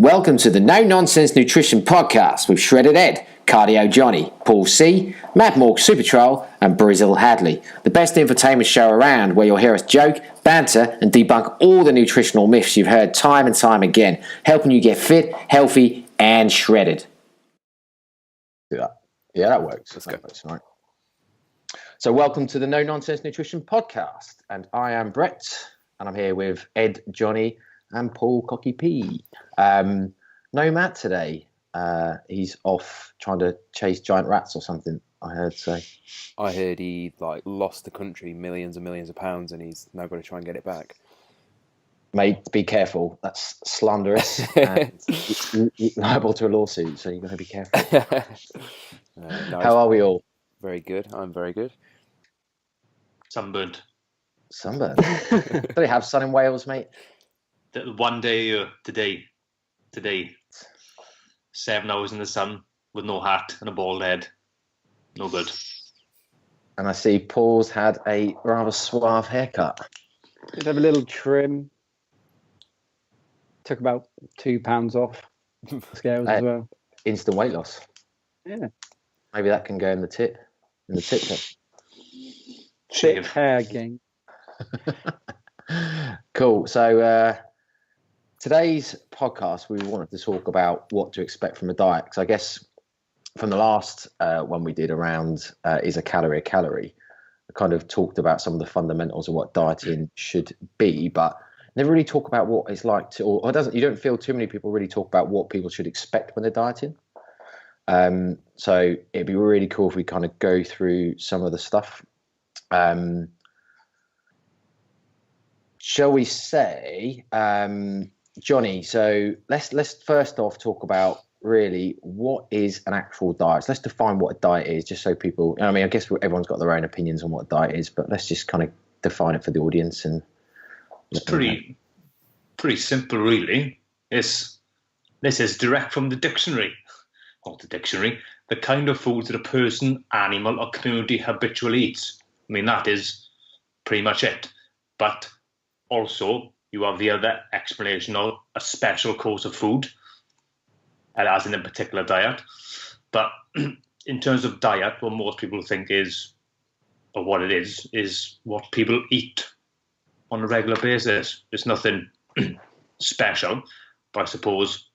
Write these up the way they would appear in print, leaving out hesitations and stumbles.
Welcome to the No Nonsense Nutrition Podcast with Shredded Ed, Cardio Jonny, Paul C, Matt Mork Supertroll, and Brizzlehadley. The best infotainment show around, where you'll hear us joke, banter, and debunk all the nutritional myths you've heard time and time again, helping you get fit, healthy, and shredded. Do that. Yeah, that works. Let's that go. Works, right. So welcome to the No Nonsense Nutrition Podcast. And I am Brett, and I'm here with Ed, Jonny, and Paul Cocky P. No Matt today. He's off trying to chase giant rats or something, I heard say. I heard he lost the country millions and millions of pounds, and he's now got to try and get it back. Mate, be careful. That's slanderous and liable to a lawsuit, so you've got to be careful. How are we all? Very good. I'm very good. Sunburned. Sunburn. Do they have sun in Wales, mate? One day, today, 7 hours in the sun with no hat and a bald head. No good. And I see Paul's had a rather suave haircut. Did have a little trim. Took about 2 pounds off scales as well. Instant weight loss. Yeah. Maybe that can go in the tip. Shave. Hair gang. Cool. So today's podcast, we wanted to talk about what to expect from a diet. Because I guess from the last one we did around is a calorie, I kind of talked about some of the fundamentals of what dieting should be, but never really talk about what it's like to, or doesn't. You don't feel too many people really talk about what people should expect when they're dieting. So it'd be really cool if we kind of go through some of the stuff. Shall we say, Jonny? So let's first off talk about really what is an actual diet. So let's define what a diet is, just so people. I mean, I guess everyone's got their own opinions on what a diet is, but let's just kind of define it for the audience. And it's pretty simple, really. This is direct from the dictionary. Not the dictionary. The kind of foods that a person, animal, or community habitually eats. I mean, that is pretty much it. But also, you have the other explanation of a special course of food, as in a particular diet. But in terms of diet, what most people think is, or what it is what people eat on a regular basis. It's nothing special, but I suppose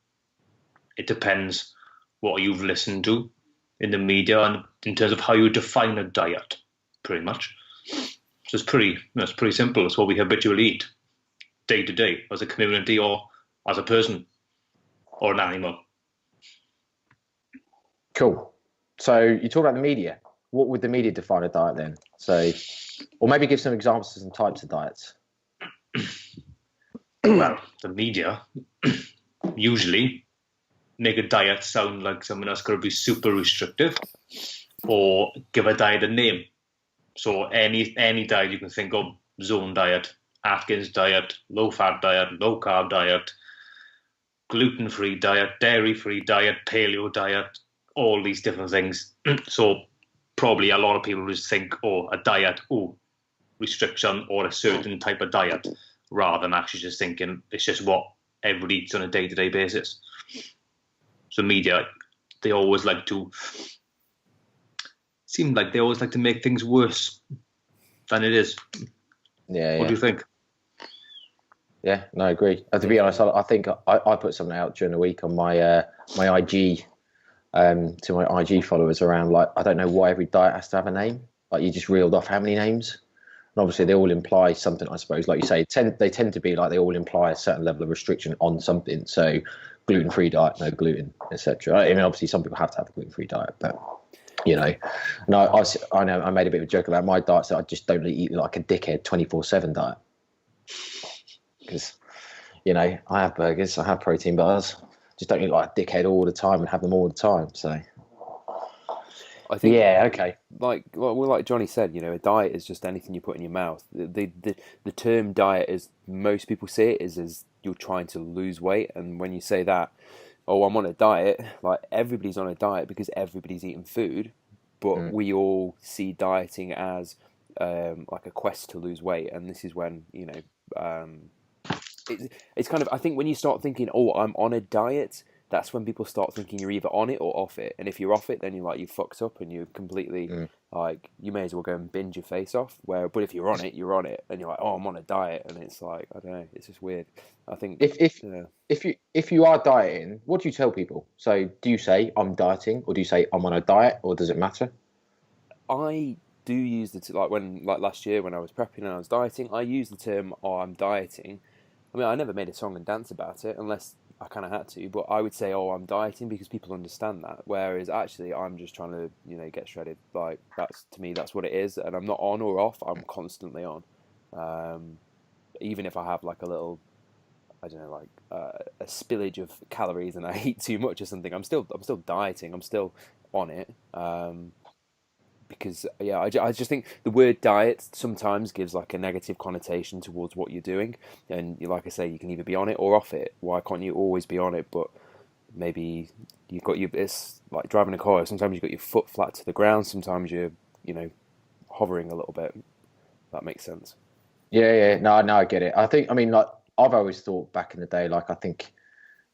it depends what you've listened to in the media and in terms of how you define a diet, pretty much. So it's pretty simple. It's what we habitually eat day to day as a community or as a person or an animal. Cool. So you talk about the media. What would the media define a diet then? So, or maybe give some examples of some types of diets. Well, the media usually make a diet sound like something that's going to be super restrictive or give a diet a name. So any diet you can think of, zone diet, Atkins diet, low-fat diet, low-carb diet, gluten-free diet, dairy-free diet, paleo diet, all these different things. So probably a lot of people just think, a diet, restriction or a certain type of diet, rather than actually just thinking it's just what everybody eats on a day-to-day basis. So media, they always like to make things worse than it is. Yeah. What do you think? Yeah, no, I agree. To be honest, I think I put something out during the week on my my IG to my IG followers around, like, I don't know why every diet has to have a name. Like, you just reeled off how many names, and obviously they all imply something. I suppose, like you say, they tend to be like they all imply a certain level of restriction on something. So gluten-free diet, no gluten, etc. I mean, obviously some people have to have a gluten-free diet, but no, I know I made a bit of a joke about my diet, so I just don't eat like a dickhead 24/7 diet. Because, I have burgers, I have protein bars, just don't eat like a dickhead all the time and have them all the time. So, I think, yeah, okay. Like Jonny said, a diet is just anything you put in your mouth. The term diet, as most people see it, is as you're trying to lose weight. And when you say that, I'm on a diet, like, everybody's on a diet because everybody's eating food, but we all see dieting as like a quest to lose weight. And this is when it's kind of, I think when you start thinking, oh, I'm on a diet, that's when people start thinking you're either on it or off it. And if you're off it, then you're like, you fucked up and you're completely like, you may as well go and binge your face off. But if you're on it, you're on it, and you're like, oh, I'm on a diet, and it's like, I don't know, it's just weird. I think if you are dieting, what do you tell people? So do you say I'm dieting, or do you say I'm on a diet, or does it matter? I do use like last year when I was prepping and I was dieting, I used the term, oh, I'm dieting. I mean, I never made a song and dance about it unless I kind of had to, but I would say, oh, I'm dieting, because people understand that. Whereas actually, I'm just trying to, get shredded. Like, to me, that's what it is. And I'm not on or off. I'm constantly on. Even if I have like a little, I don't know, like a spillage of calories and I eat too much or something, I'm still dieting. I'm still on it. Because I just think the word diet sometimes gives like a negative connotation towards what you're doing, and like I say, you can either be on it or off it. Why can't you always be on it? But maybe it's like driving a car. Sometimes you've got your foot flat to the ground. Sometimes you're hovering a little bit. That makes sense. Yeah. No, I get it. I mean, like, I've always thought back in the day, like, I think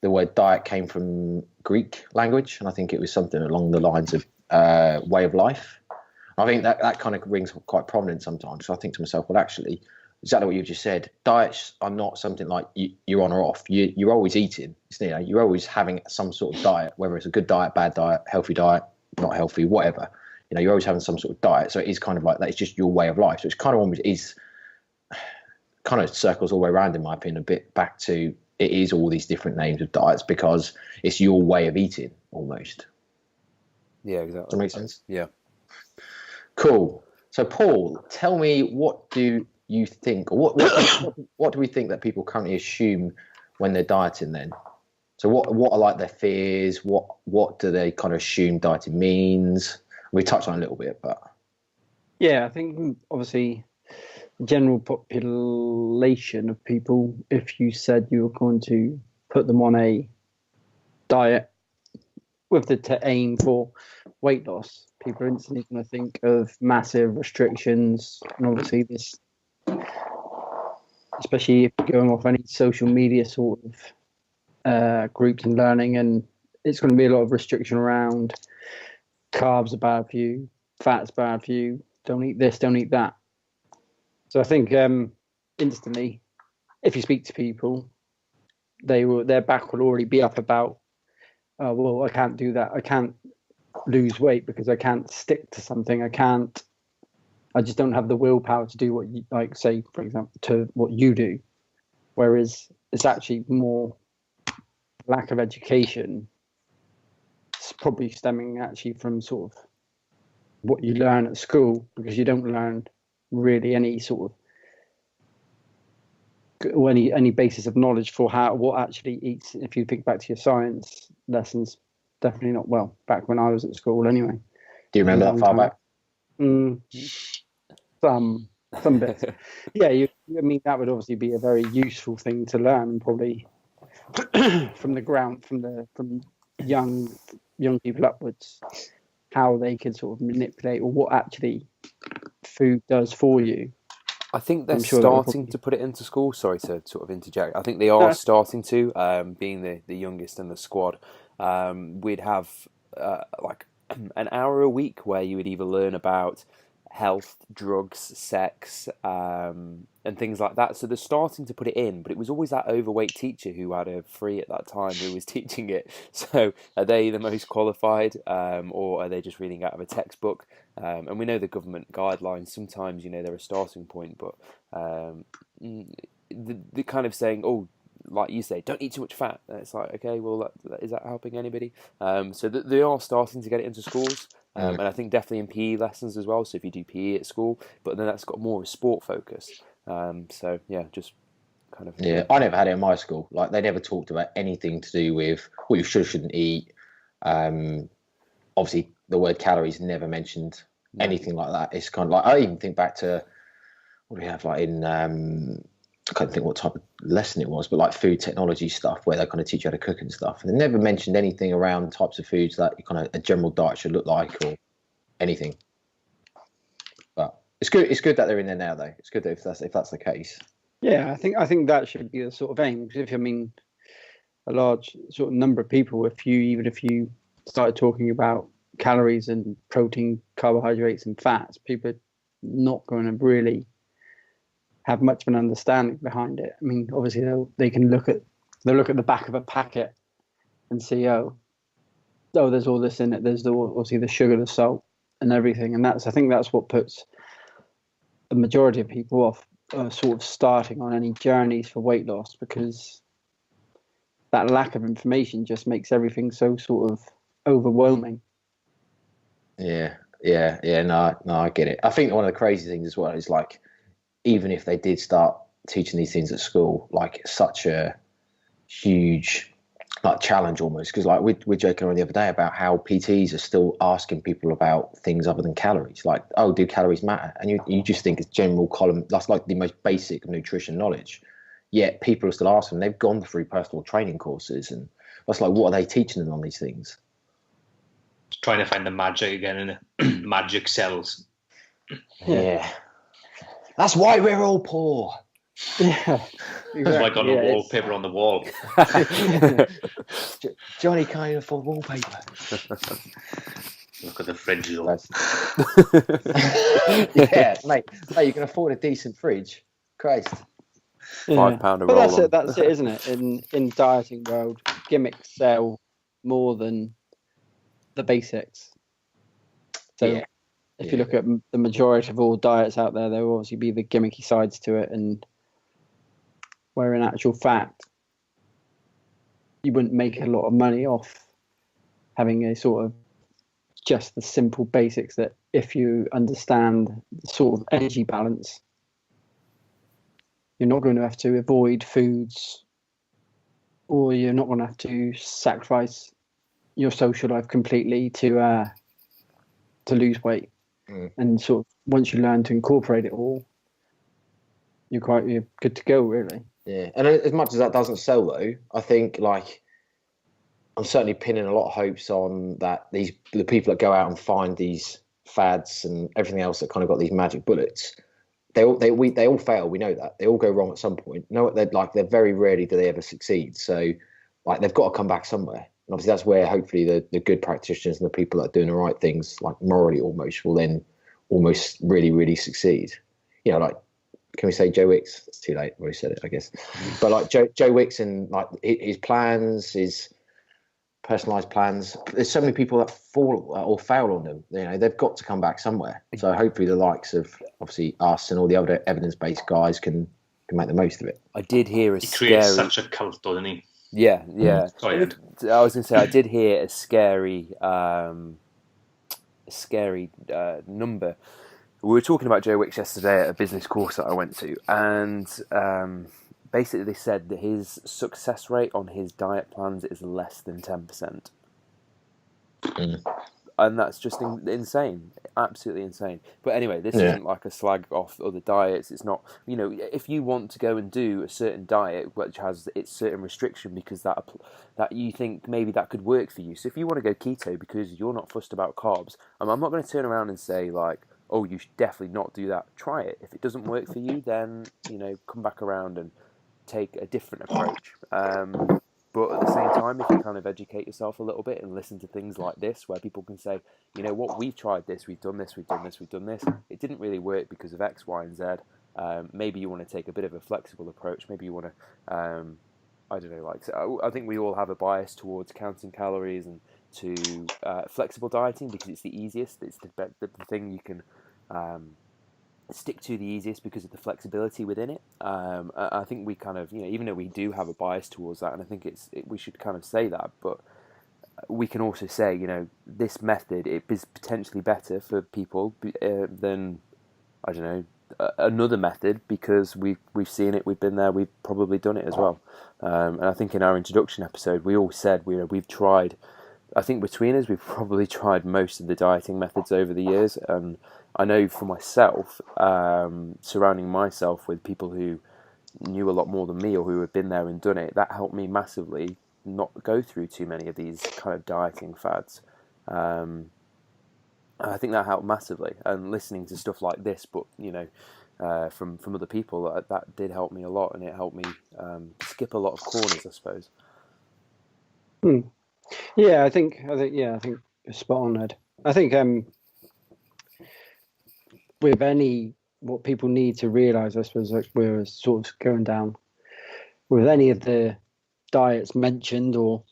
the word diet came from Greek language, and I think it was something along the lines of way of life. I think that kind of rings quite prominent sometimes. So I think to myself, well, actually, exactly what you just said. Diets are not something like you're on or off. You're always eating. You're always having some sort of diet, whether it's a good diet, bad diet, healthy diet, not healthy, whatever. You're always having some sort of diet. So it is kind of like that. It's just your way of life. So it's kind of almost is kind of circles all the way around, in my opinion, a bit back to it is all these different names of diets because it's your way of eating almost. Yeah, exactly. Does that make sense? Yeah. Cool. So, Paul, tell me, what do you think, or what do we think that people currently assume when they're dieting then? So what are like their fears? What do they kind of assume dieting means? We touched on it a little bit, but... Yeah, I think obviously the general population of people, if you said you were going to put them on a diet with the aim for weight loss, people are instantly going to think of massive restrictions. And obviously this, especially if you're going off any social media sort of groups and learning, and it's going to be a lot of restriction around carbs are bad for you, fat's bad for you, don't eat this, don't eat that. So I think instantly, if you speak to people, their back will already be up about, oh, well, I can't do that. I can't lose weight because I can't stick to something. I just don't have the willpower to do what you, like, say, for example, to what you do. Whereas it's actually more lack of education. It's probably stemming actually from sort of what you learn at school, because you don't learn really any sort of, or any basis of knowledge for what actually eats. If you think back to your science lessons, definitely not, well, back when I was at school anyway. Do you remember that far back? Some bits. Yeah, I mean, that would obviously be a very useful thing to learn, probably from the ground, from young people upwards, how they can sort of manipulate, or what actually food does for you. I think they're starting to put it into school. Sorry to sort of interject. I think they are starting to, being the youngest in the squad. We'd have like an hour a week where you would either learn about health, drugs, sex, and things like that. So they're starting to put it in, but it was always that overweight teacher who had a free at that time who was teaching it. So are they the most qualified, or are they just reading out of a textbook? And we know the government guidelines, sometimes, they're a starting point, but the kind of saying, oh, like you say, don't eat too much fat. And it's like, okay, well, is that helping anybody? So they are starting to get it into schools. And I think definitely in PE lessons as well. So if you do PE at school, but then that's got more of a sport focus. So yeah, just kind of. Yeah, I never had it in my school. Like, they never talked about anything to do with what you should or shouldn't eat. Obviously, the word calories never mentioned anything like that. It's kind of like, I even think back to what do we have, like in I can't think what type of lesson it was, but like food technology stuff where they're going to teach you how to cook and stuff. And they never mentioned anything around types of foods that kind of a general diet should look like or anything. But it's good. It's good that they're in there now, though. It's good that if that's the case. Yeah, I think that should be the sort of aim. Because if I mean a large sort of number of people, if you started talking about calories and protein, carbohydrates, and fats, people are not going to really have much of an understanding behind it. I mean, obviously they'll look at the back of a packet and see, there's all this in it. There's obviously the sugar, the salt, and everything, and I think that's what puts the majority of people off sort of starting on any journeys for weight loss, because that lack of information just makes everything so sort of overwhelming. Yeah. No, I get it. I think one of the crazy things as well is like, even if they did start teaching these things at school, like it's such a huge like challenge almost, because like we're joking around the other day about how PTs are still asking people about things other than calories, like, oh, do calories matter? And you just think it's general column, that's like the most basic nutrition knowledge, yet people are still asking. They've gone through personal training courses, and that's like, what are they teaching them on these things? Trying to find the magic again in magic cells. Yeah. That's why we're all poor. Yeah, exactly. That's like on the wallpaper on the wall. Jonny can't afford wallpaper. Look at the fridge, though. Yeah, mate, you can afford a decent fridge. Christ. £5 a But roll. that's it, isn't it? In dieting world, gimmicks sell more than the basics. So if you look at the majority of all diets out there, there will obviously be the gimmicky sides to it, and where in actual fact you wouldn't make a lot of money off having a sort of just the simple basics, that if you understand the sort of energy balance, you're not going to have to avoid foods, or you're not going to have to sacrifice your social life completely to lose weight. And sort of once you learn to incorporate it all, you're good to go, really. Yeah, and as much as that doesn't sell, though, I think like I'm certainly pinning a lot of hopes on that the people that go out and find these fads and everything else that kind of got these magic bullets, they all fail. We know that they all go wrong at some point. No, they're very rarely do they ever succeed. So like they've got to come back somewhere. And obviously that's where hopefully the good practitioners and the people that are doing the right things, like morally almost, will then almost really, really succeed. You know, like, can we say Joe Wicks? It's too late. Already said it, I guess. But like Joe Wicks and like his plans, his personalized plans. There's so many people that fall or fail on them. You know, they've got to come back somewhere. So hopefully the likes of obviously us and all the other evidence-based guys can make the most of it. I did hear He creates such a cult, doesn't he? Yeah. Sorry, Ed. I was going to say, I did hear a scary number. We were talking about Joe Wicks yesterday at a business course that I went to, and basically they said that his success rate on his diet plans is less than 10%. And that's just insane, absolutely insane. But anyway, this isn't like a slag off other diets. It's not, you know, if you want to go and do a certain diet which has its certain restriction because that you think maybe that could work for you. So if you want to go keto because you're not fussed about carbs, I'm not going to turn around and say like, oh, you should definitely not do that. Try it. If it doesn't work for you, then, you know, come back around and take a different approach. But at the same time, if you kind of educate yourself a little bit and listen to things like this, where people can say, you know what, we've tried this, we've done this, we've done this, we've done this. It didn't really work because of X, Y, and Z. Maybe you want to take a bit of a flexible approach. Maybe you want to, I don't know, like, so I think we all have a bias towards counting calories and to flexible dieting because it's the easiest. It's the thing you can stick to the easiest because of the flexibility within it. I think we kind of, you know, even though we do have a bias towards that, and I think we should kind of say that, but we can also say, you know, this method, it is potentially better for people than, I don't know, another method because we've seen it, we've been there, we've probably done it as well. And I think in our introduction episode, we all said we've tried, I think between us, we've probably tried most of the dieting methods over the years. And I know for myself, surrounding myself with people who knew a lot more than me or who had been there and done it, that helped me massively not go through too many of these kind of dieting fads. I think that helped massively. And listening to stuff like this, but, you know, from other people, that did help me a lot, and it helped me skip a lot of corners, I suppose. Yeah, I think you're spot on, Ed. I think with what people need to realise, I suppose, like we're sort of going down with any of the diets mentioned or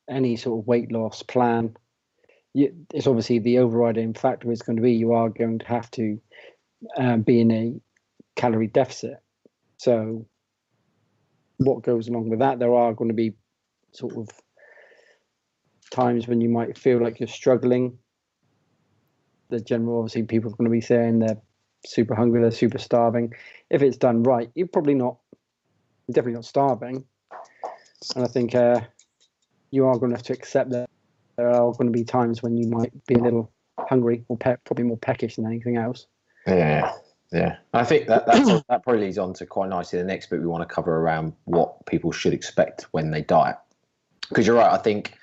any sort of weight loss plan, it's obviously the overriding factor is going to be you are going to have to be in a calorie deficit. So what goes along with that, there are going to be sort of times when you might feel like you're struggling. The general, obviously, people are going to be saying they're super hungry, they're super starving. If it's done right, you're definitely not starving. And I think you are going to have to accept that there are going to be times when you might be a little hungry or probably more peckish than anything else. Yeah. I think that probably leads on to quite nicely the next bit we want to cover around what people should expect when they diet. Because you're right, I think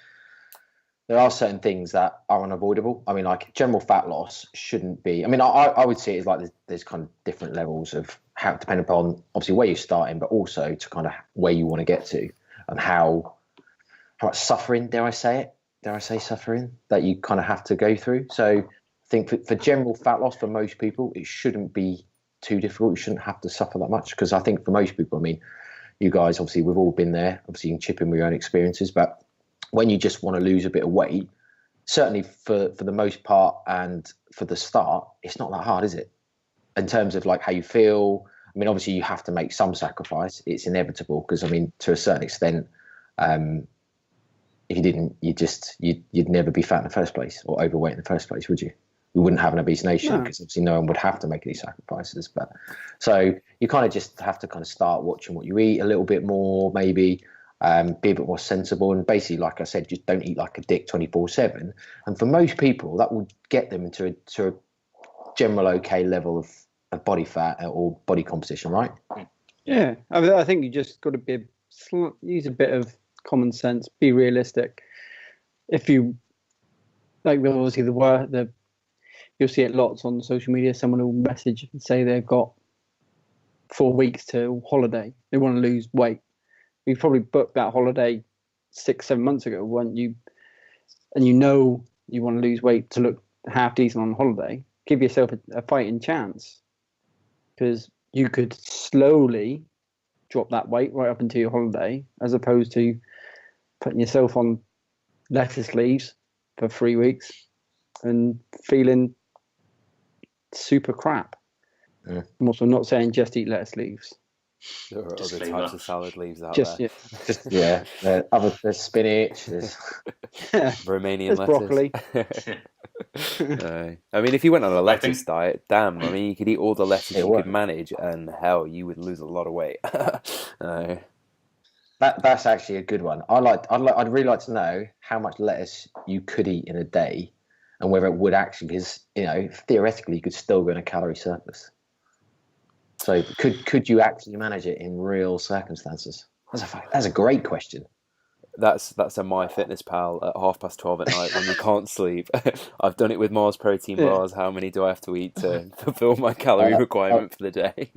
there are certain things that are unavoidable. I mean, like general fat loss shouldn't be. I mean, I would see it as like there's kind of different levels of how, depending upon obviously where you're starting, but also to kind of where you want to get to and how much suffering, dare I say suffering, that you kind of have to go through. So I think for general fat loss, for most people, it shouldn't be too difficult. You shouldn't have to suffer that much, because I think for most people, I mean, you guys, obviously, we've all been there. Obviously, you can chip in with your own experiences, but when you just want to lose a bit of weight, certainly for the most part and for the start, it's not that hard, is it? In terms of like how you feel. I mean, obviously, you have to make some sacrifice. It's inevitable, because I mean, to a certain extent, if you didn't, you'd never be fat in the first place or overweight in the first place, would you? We wouldn't have an obese nation, because obviously no one would have to make any sacrifices. But so you kind of just have to kind of start watching what you eat a little bit more, maybe be a bit more sensible. And basically, like I said, just don't eat like a dick 24/7. And for most people, that will get them into a general okay level of body fat or body composition, right? Yeah, I think you just got to use a bit of common sense, be realistic. If you like, obviously you'll see it lots on social media. Someone will message and say they've got 4 weeks to holiday. They want to lose weight. You probably booked that holiday 6-7 months ago, weren't you? And you want to lose weight to look half decent on holiday. Give yourself a fighting chance, because you could slowly drop that weight right up into your holiday, as opposed to putting yourself on lettuce leaves for 3 weeks and feeling super crap. Yeah. I'm also not saying just eat lettuce leaves. There are other types of salad leaves out there. There's spinach, there's Romanian lettuce. Broccoli. I mean, if you went on a lettuce diet, damn, I mean, you could eat all the lettuce you could manage, and hell, you would lose a lot of weight. That's actually a good one. I'd really like to know how much lettuce you could eat in a day, and whether it would actually, because theoretically you could still go in a calorie surplus. So could you actually manage it in real circumstances? That's a great question. That's a MyFitnessPal at 12:30 at night when you can't sleep. I've done it with Mars protein bars. How many do I have to eat to fulfill my calorie requirement for the day?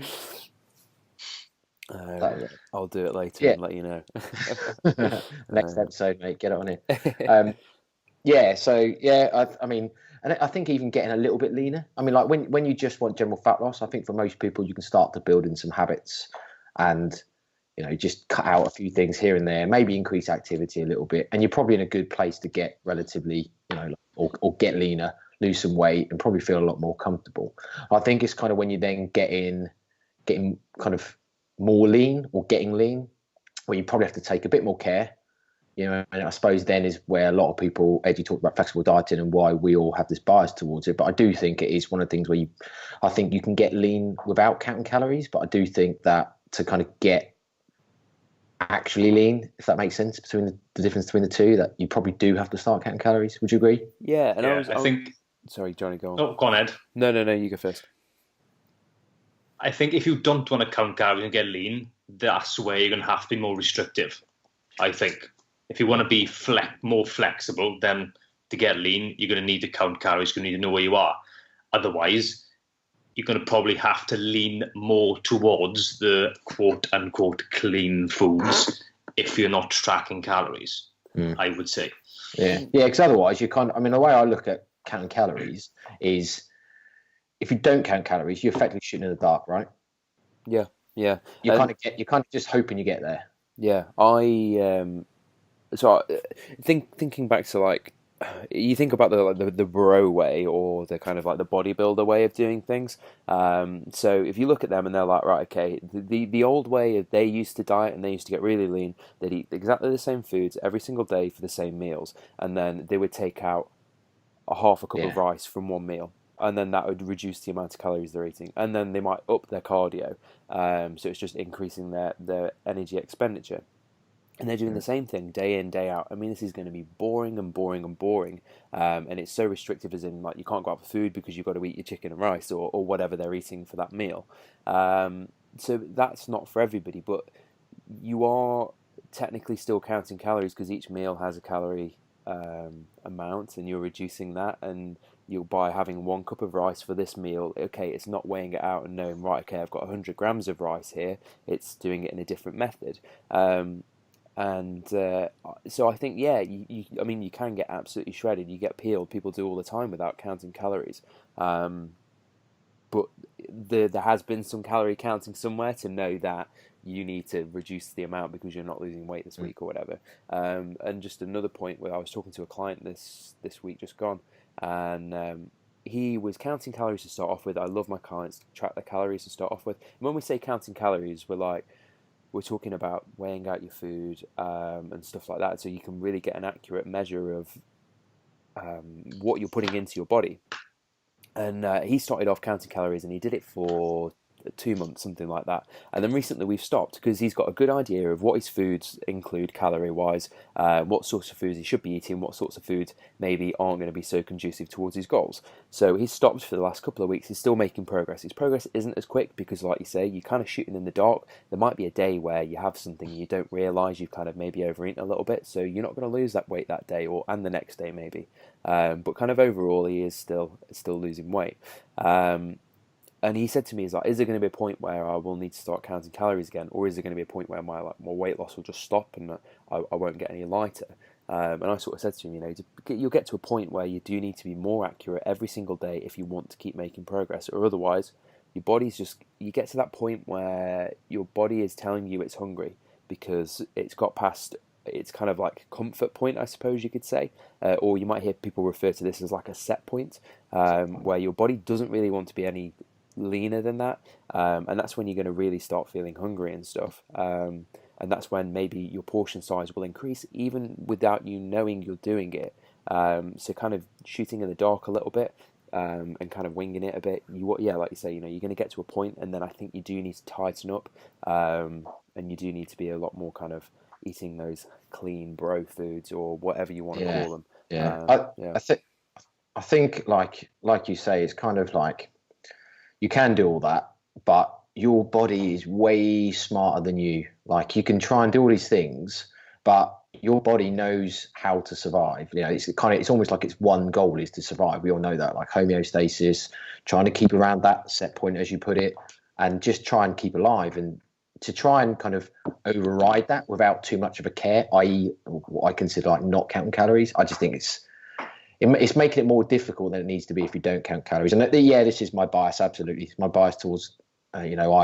I'll do it later and let you know. Next episode, mate, get it on it. I mean, and I think even getting a little bit leaner. I mean, like when you just want general fat loss, I think for most people you can start to build in some habits and just cut out a few things here and there, maybe increase activity a little bit, and you're probably in a good place to get relatively, or get leaner, lose some weight, and probably feel a lot more comfortable. I think it's kind of when you then getting kind of more lean or getting lean, where you probably have to take a bit more care. And I suppose then is where a lot of people, Ed, you talk about flexible dieting and why we all have this bias towards it. But I do think it is one of the things where I think you can get lean without counting calories. But I do think that to kind of get actually lean, if that makes sense, between the difference between the two, that you probably do have to start counting calories. Would you agree? Yeah, and I think. Sorry, Johnny, go on. Oh, go on, Ed. No, you go first. I think if you don't want to count calories and get lean, that's where you're going to have to be more restrictive. I think if you want to be more flexible, then to get lean, you're going to need to count calories. You're going to need to know where you are. Otherwise, you're going to probably have to lean more towards the quote-unquote clean foods if you're not tracking calories, I would say. Yeah, because otherwise you can't. I mean, the way I look at counting calories is if you don't count calories, you're effectively shooting in the dark, right? Yeah. You're kind of just hoping you get there. Yeah, thinking back to like, you think about the bro way or the kind of like the bodybuilder way of doing things. So if you look at them and they're like, right, okay, the old way they used to diet and they used to get really lean. They'd eat exactly the same foods every single day for the same meals, and then they would take out half a cup of rice from one meal, and then that would reduce the amount of calories they're eating, and then they might up their cardio. So it's just increasing their energy expenditure. And they're doing the same thing day in, day out. I mean, this is going to be boring and boring and boring. And it's so restrictive, as in, like, you can't go out for food because you've got to eat your chicken and rice or whatever they're eating for that meal. So that's not for everybody, but you are technically still counting calories because each meal has a calorie amount, and you're reducing that. And by having 1 cup of rice for this meal, okay, it's not weighing it out and knowing, right, okay, I've got 100 grams of rice here. It's doing it in a different method. So I think, I mean, you can get absolutely shredded. You get peeled. People do all the time without counting calories. But there has been some calorie counting somewhere to know that you need to reduce the amount because you're not losing weight this week or whatever. And just another point where I was talking to a client this week just gone, and he was counting calories to start off with. I love my clients to track their calories to start off with. And when we say counting calories, we're talking about weighing out your food and stuff like that, so you can really get an accurate measure of what you're putting into your body. And he started off counting calories, and he did it for 2 months, something like that. And then recently we've stopped because he's got a good idea of what his foods include calorie-wise, what sorts of foods he should be eating, what sorts of foods maybe aren't going to be so conducive towards his goals. So he's stopped for the last couple of weeks. He's still making progress. His progress isn't as quick because, like you say, you're kind of shooting in the dark. There might be a day where you have something you don't realise you've kind of maybe overeaten a little bit, so you're not going to lose that weight that day and the next day maybe. But kind of overall, he is still losing weight. And he said to me, "Is there going to be a point where I will need to start counting calories again, or is there going to be a point where my weight loss will just stop and I won't get any lighter?" And I sort of said to him, you'll get to a point where you do need to be more accurate every single day if you want to keep making progress, or otherwise, your body's you get to that point where your body is telling you it's hungry because it's got past its kind of like comfort point, I suppose you could say, or you might hear people refer to this as like a set point, where your body doesn't really want to be any leaner than that, and that's when you're going to really start feeling hungry and stuff, and that's when maybe your portion size will increase even without you knowing you're doing it. So kind of shooting in the dark a little bit, and kind of winging it a bit. Like you say, you're going to get to a point, and then I think you do need to tighten up, and you do need to be a lot more kind of eating those clean bro foods or whatever you want to call them. I think like you say, it's kind of like, you can do all that, but your body is way smarter than you. Like, you can try and do all these things, but your body knows how to survive. It's almost like its one goal is to survive. We all know that, like homeostasis, trying to keep around that set point, as you put it, and just try and keep alive. And to try and kind of override that without too much of a care, i.e. what I consider like not counting calories, I just think it's making it more difficult than it needs to be if you don't count calories. And this is my bias, absolutely. My bias towards, IFIM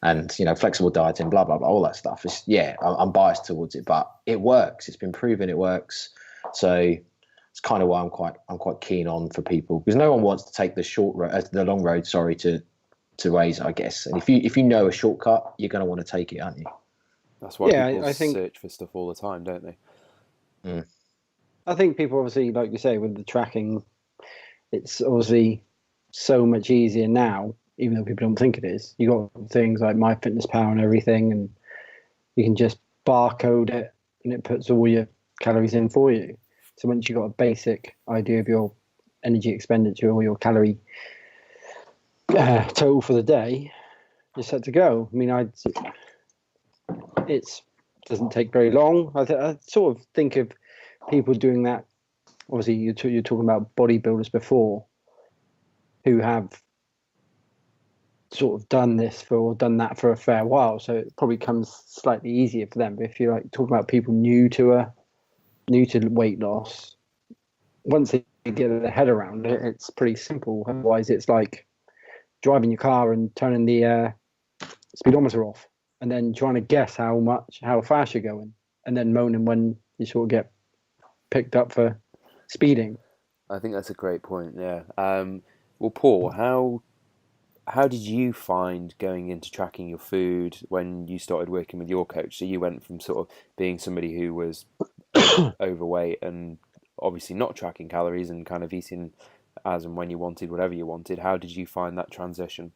and, flexible dieting, blah, blah, blah, all that stuff. I'm biased towards it, but it works. It's been proven it works. So it's kind of why I'm quite keen on for people, because no one wants to take the long road, to ways, I guess. And if you know a shortcut, you're going to want to take it, aren't you? That's why people I think search for stuff all the time, don't they? Mm. I think people obviously, like you say, with the tracking, it's obviously so much easier now, even though people don't think it is. You got things like MyFitnessPal and everything, and you can just barcode it, and it puts all your calories in for you. So once you've got a basic idea of your energy expenditure or your calorie total for the day, you're set to go. I mean, it doesn't take very long. I sort of think of people doing that. Obviously, you're talking about bodybuilders before. who have sort of done that for a fair while, so it probably comes slightly easier for them. But if you're like talking about people new to weight loss, once they get their head around it, it's pretty simple. Otherwise, it's like driving your car and turning the speedometer off, and then trying to guess how fast you're going, and then moaning when you sort of get picked up for speeding. I think that's a great point. Yeah. Well, Paul, how did you find going into tracking your food when you started working with your coach? So you went from sort of being somebody who was overweight and obviously not tracking calories and kind of eating as and when you wanted, whatever you wanted. How did you find that transition?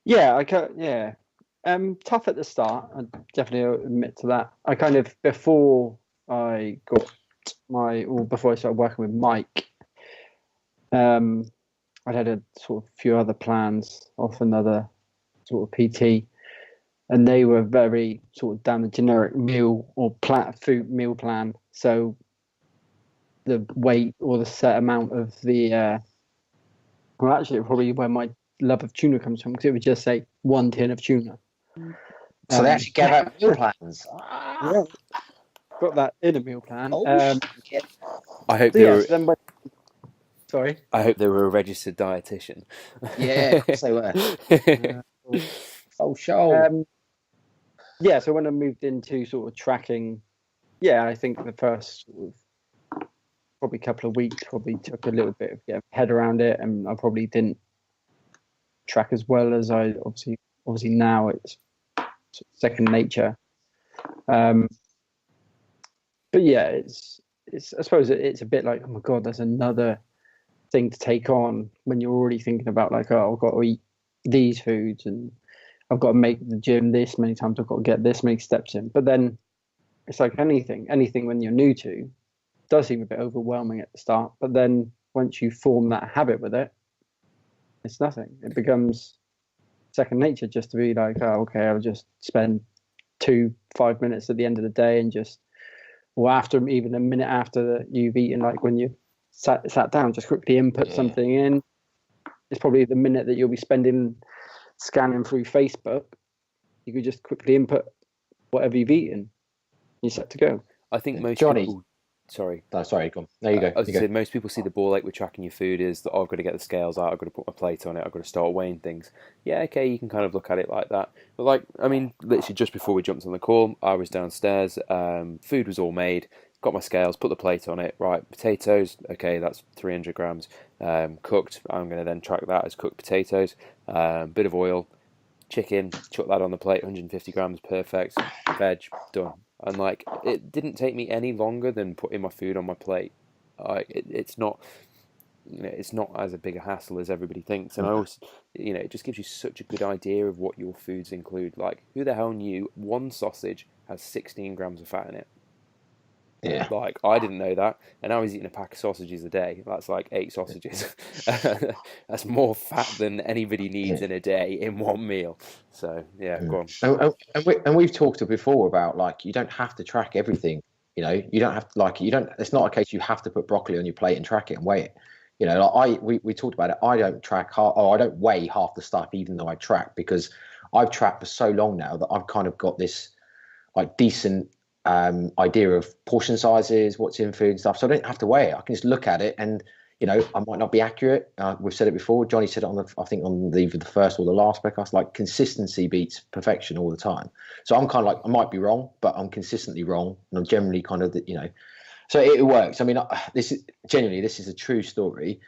Yeah, tough at the start. I definitely admit to that. I kind of before I started working with Mike, I'd had a sort of few other plans off another sort of PT, and they were very sort of down the generic meal or food meal plan. So the weight or the set amount of the actually probably where my love of tuna comes from, because it would just say 1 tin of tuna. So they actually gave out meal plans. Yeah, got that in a meal plan. I hope they were. Sorry. I hope they were a registered dietitian. Yeah, of course they were. Oh, sure. Yeah, so when I moved into sort of tracking, I think the first sort of probably couple of weeks probably took a little bit of getting my head around it, and I probably didn't track as well as I obviously now it's sort of second nature. But yeah, it's I suppose it's a bit like, oh my God, there's another thing to take on when you're already thinking about like, oh, I've got to eat these foods and I've got to make the gym this many times, I've got to get this many steps in. But then it's like anything when you're new to, it does seem a bit overwhelming at the start. But then once you form that habit with it, it's nothing. It becomes second nature just to be like, oh, okay, I'll just spend 5 minutes at the end of the day and just, or after even a minute after you've eaten, like when you sat down, just quickly input something in. It's probably the minute that you'll be spending scanning through Facebook. You could just quickly input whatever you've eaten. You're set to go. I think most Jonny. people. Sorry. No, sorry, go on. There you go. I was going to say, most people see the ball ache with tracking your food is that, oh, I've got to get the scales out, I've got to put my plate on it, I've got to start weighing things. Yeah, okay, you can kind of look at it like that. But like, I mean, literally just before we jumped on the call, I was downstairs, food was all made, got my scales, put the plate on it, right, potatoes, okay, that's 300 grams, cooked, I'm going to then track that as cooked potatoes, bit of oil, chicken, chuck that on the plate, 150 grams, perfect, veg, done. And like, it didn't take me any longer than putting my food on my plate. It's not, it's not as a big a hassle as everybody thinks. And I also, it just gives you such a good idea of what your foods include. Like, who the hell knew one sausage has 16 grams of fat in it? Yeah. Like, I didn't know that, and I was eating a pack of sausages a day. That's like 8 sausages. That's more fat than anybody needs in a day in one meal. So yeah, go on. And we've talked before about, like, you don't have to track everything. You don't have to, like, it's not a case you have to put broccoli on your plate and track it and weigh it. Like we talked about it. I don't track I don't weigh half the stuff, even though I track, because I've tracked for so long now that I've kind of got this like decent idea of portion sizes, what's in food and stuff. So I don't have to weigh it. I can just look at it, and I might not be accurate. We've said it before. Jonny said it I think on either the first or the last podcast. Like, consistency beats perfection all the time. So I'm kind of like, I might be wrong, but I'm consistently wrong, and I'm generally kind of So it works. I mean, this is a true story.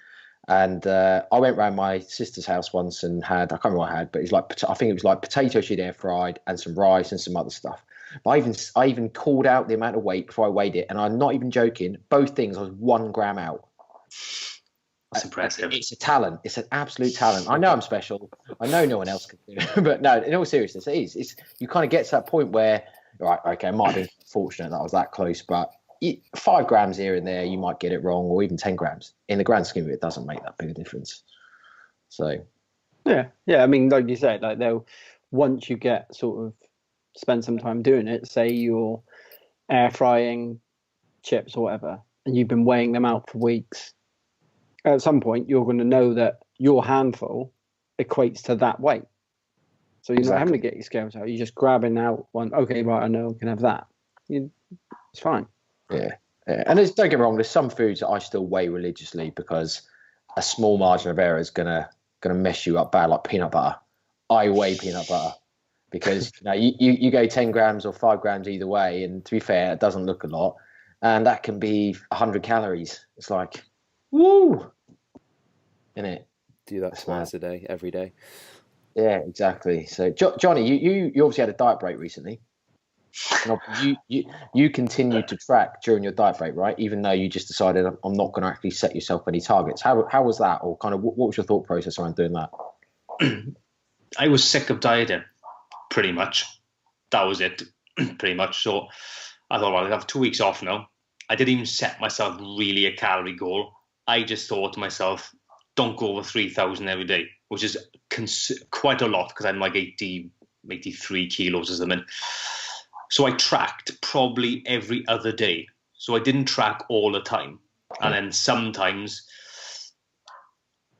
And I went round my sister's house once and I can't remember what I had, but it's like, I think it was like potato she'd air fried and some rice and some other stuff. I even called out the amount of weight before I weighed it, and I'm not even joking. Both things, I was 1 gram out. That's impressive. It's a talent. It's an absolute talent. I know I'm special. I know no one else can do it. But no, in all seriousness, it is. It's, you kind of get to that point where, right, okay, I might have been fortunate that I was that close, but 5 grams here and there, you might get it wrong, or even 10 grams. In the grand scheme of it, it doesn't make that big a difference. So, yeah. I mean, like you said, like once you get sort of spend some time doing it, say you're air frying chips or whatever, and you've been weighing them out for weeks, at some point you're going to know that your handful equates to that weight. So you're not having to get your scales out. You're just grabbing out one. Okay, right, I know I can have that. It's fine. Yeah. And don't get me wrong, there's some foods that I still weigh religiously because a small margin of error is gonna mess you up bad, like peanut butter. I weigh peanut butter because you go 10 grams or 5 grams either way, and to be fair, it doesn't look a lot, and that can be 100 calories. It's like, woo, isn't it? Do that twice a day, every day. Yeah, exactly. So, Jonny, you obviously had a diet break recently. And you continued to track during your diet break, right? Even though you just decided, I'm not going to actually set yourself any targets. How was that, or kind of what was your thought process around doing that? I was sick of dieting, pretty much. That was it, pretty much. So I thought, well, I'll have 2 weeks off now. I didn't even set myself really a calorie goal. I just thought to myself, don't go over 3,000 every day, which is quite a lot because I'm like 83 kilos or something. So I tracked probably every other day. So I didn't track all the time. And then sometimes,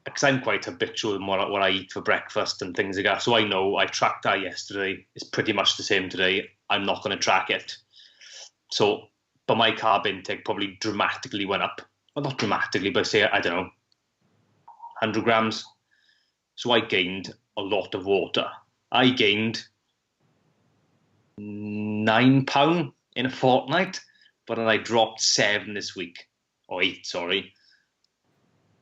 because I'm quite habitual in what I eat for breakfast and things like that. So I know I tracked that yesterday. It's pretty much the same today. I'm not going to track it. So, but my carb intake probably dramatically went up. Well, not dramatically, but say, I don't know, 100 grams. So I gained a lot of water. I gained 9 pounds in a fortnight, but then I dropped 7 this week, or 8, sorry.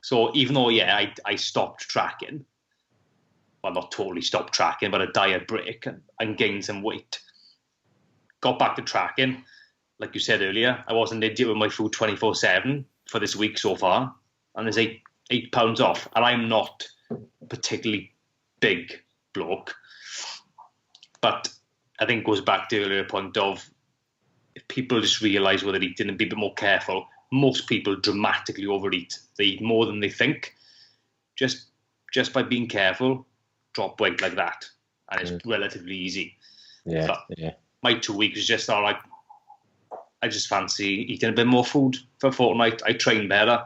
So even though, I stopped tracking, well, not totally stopped tracking, but a diet break and gained some weight. Got back to tracking. Like you said earlier, I wasn't an idiot with my food 24/7 for this week so far, and there's 8 pounds off. And I'm not a particularly big bloke, but I think it goes back to the earlier point of if people just realise what they're eating and be a bit more careful. Most people dramatically overeat. They eat more than they think. Just by being careful, drop weight like that. And it's relatively easy. Yeah, but my 2 weeks is just all like, I just fancy eating a bit more food for a fortnight. I train better.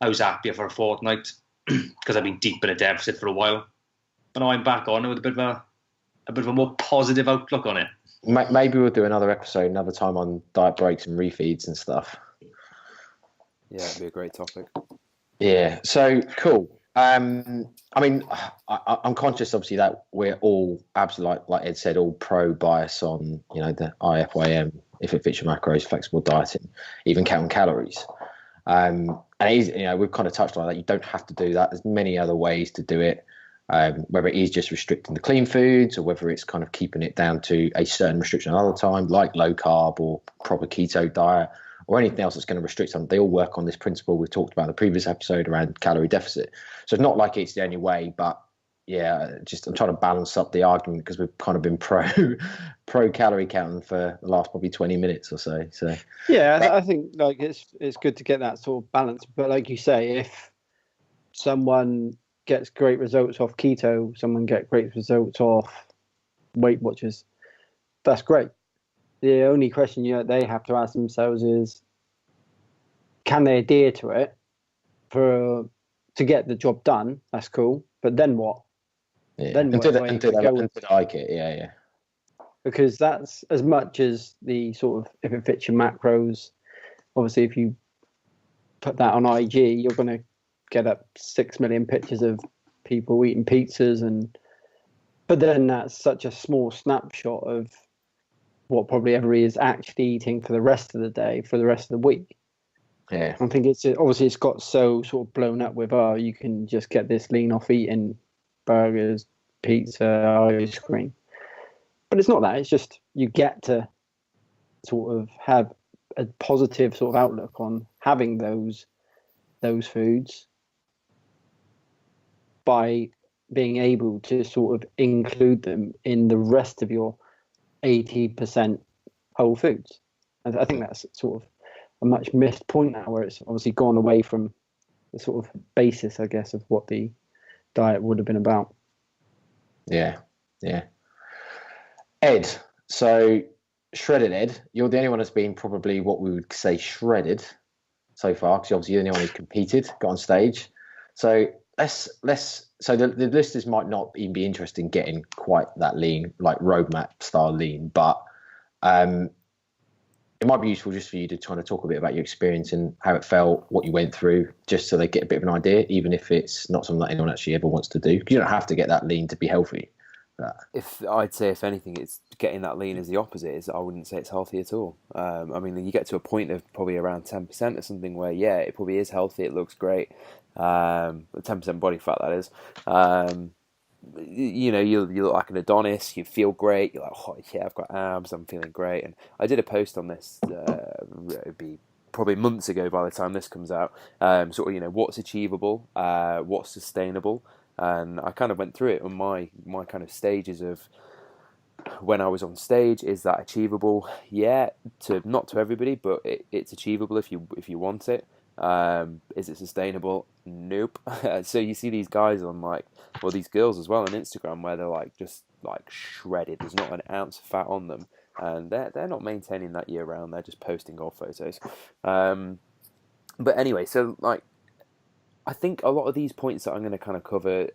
I was happier for a fortnight because I've been deep in a deficit for a while. But now I'm back on it with a bit of a more positive outlook on it. Maybe we'll do another episode another time on diet breaks and refeeds and stuff. Yeah, it'd be a great topic. Yeah, so cool. I mean, I'm conscious, obviously, that we're all absolutely, like Ed said, all pro bias on, the IFYM, if it fits your macros, flexible dieting, even counting calories. And it is, we've kind of touched on that. You don't have to do that. There's many other ways to do it. Whether it is just restricting the clean foods or whether it's kind of keeping it down to a certain restriction another time, like low carb or proper keto diet or anything else that's going to restrict something. They all work on this principle we talked about in the previous episode around calorie deficit. So it's not like it's the only way, but I'm trying to balance up the argument because we've kind of been pro calorie counting for the last probably 20 minutes or so. So yeah, I think like it's good to get that sort of balance. But like you say, if someone gets great results off keto, someone get great results off Weight Watchers, that's great. The only question they have to ask themselves is, can they adhere to it to get the job done? That's cool, but then what? Yeah. Then until what? they like it, yeah. Because that's as much as the sort of, if it fits your macros. Obviously, if you put that on IG, you're going to get up 6 million pictures of people eating pizzas, but then that's such a small snapshot of what probably everybody is actually eating for the rest of the day, for the rest of the week. Yeah, I think it's got so sort of blown up with, you can just get this lean off eating burgers, pizza, ice cream. But it's not that. It's just you get to sort of have a positive sort of outlook on having those foods by being able to sort of include them in the rest of your 80% whole foods. And I think that's sort of a much missed point now, where it's obviously gone away from the sort of basis, I guess, of what the diet would have been about. Yeah. Ed, so shredded Ed, you're the only one that's been probably what we would say shredded so far, because obviously you're the only one who competed, got on stage. So so the listeners might not even be interested in getting quite that lean, like roadmap style lean, but it might be useful just for you to try to talk a bit about your experience and how it felt, what you went through, just so they get a bit of an idea, even if it's not something that anyone actually ever wants to do. Because you don't have to get that lean to be healthy. If I'd say, if anything, it's getting that lean is the opposite. Is I wouldn't say it's healthy at all. I mean, you get to a point of probably around 10% or something where, yeah, it probably is healthy. It looks great. 10% body fat, that is. You know, you look like an Adonis. You feel great. You're like, oh yeah, I've got abs. I'm feeling great. And I did a post on this. It'd be probably months ago by the time this comes out. Sort of, you know, what's achievable, what's sustainable. And I kind of went through it on my kind of stages of when I was on stage. Is that achievable? Yeah, not to everybody, but it's achievable if you want it. Is it sustainable? Nope. So you see these guys on these girls as well on Instagram where they're like just like shredded. There's not an ounce of fat on them, and they're not maintaining that year round. They're just posting old photos. But anyway, so like, I think a lot of these points that I'm going to kind of cover